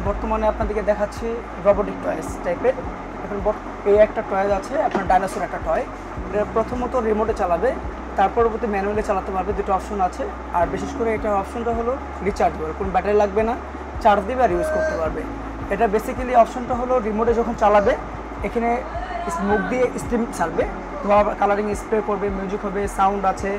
বর্তমানে আপনাদেরকে দেখাচ্ছি রোবোটিক টয়েস টাইপের। এখন এই একটা টয় আছে আপনার ডাইনোসর একটা টয়। এটা প্রথমত রিমোটে চালাবে, তার পরবর্তী ম্যানুয়ালি চালাতে পারবে, দুটো অপশন আছে। আর বিশেষ করে এটার অপশনটা হলো রিচার্জেবল, কোনো ব্যাটারি লাগবে না, চার্জ দিবে আর ইউজ করতে পারবে। এটা বেসিক্যালি অপশনটা হলো রিমোটে যখন চালাবে এখানে মুখ দিয়ে স্টিম ছাড়বে, ধোয়া কালারিং স্প্রে করবে, মিউজিক হবে, সাউন্ড আছে।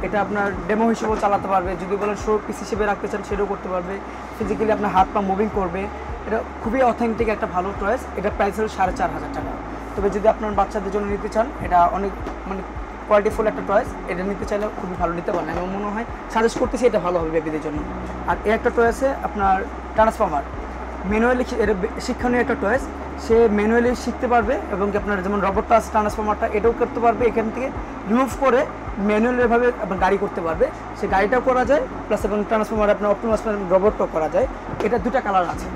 এটা আপনার ডেমো হিসেবেও চালাতে পারবে, যদি বলেন শো পিস হিসেবে রাখতে চান সেটাও করতে পারবে। ফিজিক্যালি আপনার হাত পা মুভিং করবে। এটা খুবই অথেন্টিক একটা ভালো টয়েস। এটা প্রাইস হলো 4500 টাকা। তবে যদি আপনার বাচ্চাদের জন্য নিতে চান, এটা অনেক মানে কোয়ালিটিফুল একটা টয়েস, এটা নিতে চাইলে খুবই ভালো নিতে পারেন। আমার মনে হয় সাজেস্ট করতেছি এটা ভালো হবে বেবিদের জন্য। আর এই একটা টয়েসে আপনার ট্রান্সফর্মার ম্যানুয়ালি, এটা শিক্ষণীয় একটা টয়েস। সে ম্যানুয়ালি শিখতে পারবে এবং আপনার যেমন রোবটটা আছে ট্রান্সফর্মারটা, এটাও করতে পারবে। এখান থেকে রিমুভ করে ম্যানুয়ালিভাবে আপনার গাড়ি করতে পারবে, সে গাড়িটাও করা যায় প্লাস এবং ট্রান্সফর্মার আপনার অপটিমাস রোবটটাও করা যায়। এটা দুটা কালার আছে,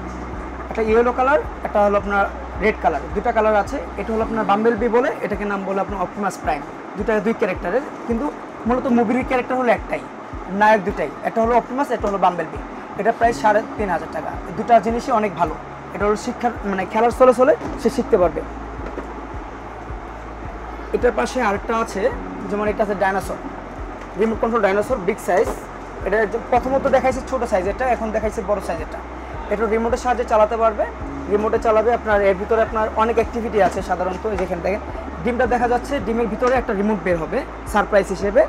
একটা ইয়েলো কালার, একটা হলো আপনার রেড কালার, দুটা কালার আছে। এটা হলো আপনার বাম্বেল বি বলে, এটাকে নাম বলে আপনার অপটিমাস প্রাইম। দুই ক্যারেক্টারের, কিন্তু মূলত মুভির ক্যারেক্টার হলো একটাই, নায়ক দুটাই, একটা হলো অপটিমাস, একটা হলো বাম্বেল বি। এটা প্রায় 3500 টাকা। দুটা জিনিসই অনেক ভালো। এটা হলো শিক্ষার মানে খেলার চলে সে শিখতে পারবে। এটার পাশে আরেকটা আছে, যেমন এটা আছে dinosaur, remote control dinosaur, big size. এটা প্রথমত দেখাইছে ছোটো সাইজেরটা, এখন দেখাইছে বড় সাইজেরটা। এটা রিমোটের সাহায্যে চালাতে পারবে, রিমোটে চালাবে। আপনার এর ভিতরে আপনার অনেক অ্যাক্টিভিটি আছে সাধারণত। যেখানে দেখেন ডিমটা দেখা যাচ্ছে, ডিমের ভিতরে একটা রিমোট বের হবে সারপ্রাইজ হিসেবে।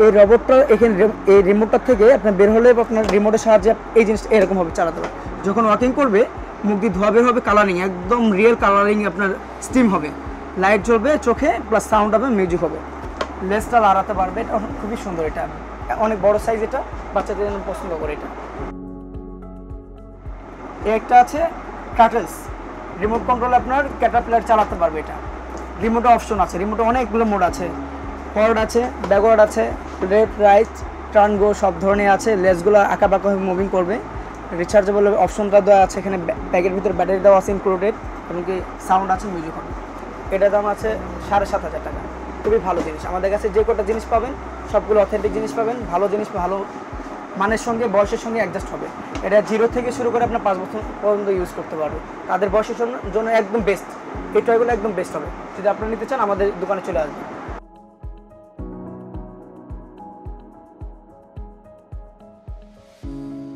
এই রোবটটা এখানে এই রিমোটটার থেকে আপনার বের হলে আপনার রিমোটের সাহায্যে এই জিনিসটা এরকমভাবে চালাতে পারবে। যখন ওয়াকিং করবে মুখ দিয়ে ধোয়া বের হবে, কালারিং একদম রিয়েল কালারিং, আপনার স্টিম হবে, লাইট জ্বলবে চোখে, প্লাস সাউন্ড হবে, মিউজিক হবে। লেসটা লড়াতে পারবে। এটা খুবই সুন্দর, এটা অনেক বড় সাইজ, এটা বাচ্চাদের জন্য পছন্দ করে। এটা একটা আছে কাটলস, রিমোট কন্ট্রোল আপনার ক্যাটারপিলার চালাতে পারবে। এটা রিমোটে অপশন আছে, রিমোটে অনেকগুলো মোড আছে, ফরওয়ার্ড আছে, ব্যাকওয়ার্ড আছে, লেফট রাইট টার্ন গো সব ধরনের আছে। লেসগুলো আঁকাবাঁকাভাবে মুভিং করবে। রিচার্জেবল অপশনটা দেওয়া আছে এখানে, ব্যাগের ভিতরে ব্যাটারি দেওয়া আছে ইনক্লুডেড, এমনকি সাউন্ড আছে, মিউজিক হবে। এটার দাম আছে 7500 টাকা। খুবই ভালো জিনিস। আমাদের কাছে যে কটা জিনিস পাবেন সবগুলো অথেন্টিক জিনিস পাবেন, ভালো জিনিস, ভালো মানের সঙ্গে বয়সের সঙ্গে অ্যাডজাস্ট হবে। এটা 0 থেকে শুরু করে আপনার 5 বছর পর্যন্ত ইউজ করতে পারবে। তাদের বয়সের জন্য একদম বেস্ট, এই টয়গুলো একদম বেস্ট হবে। যদি আপনারা নিতে চান আমাদের দোকানে চলে আসবেন।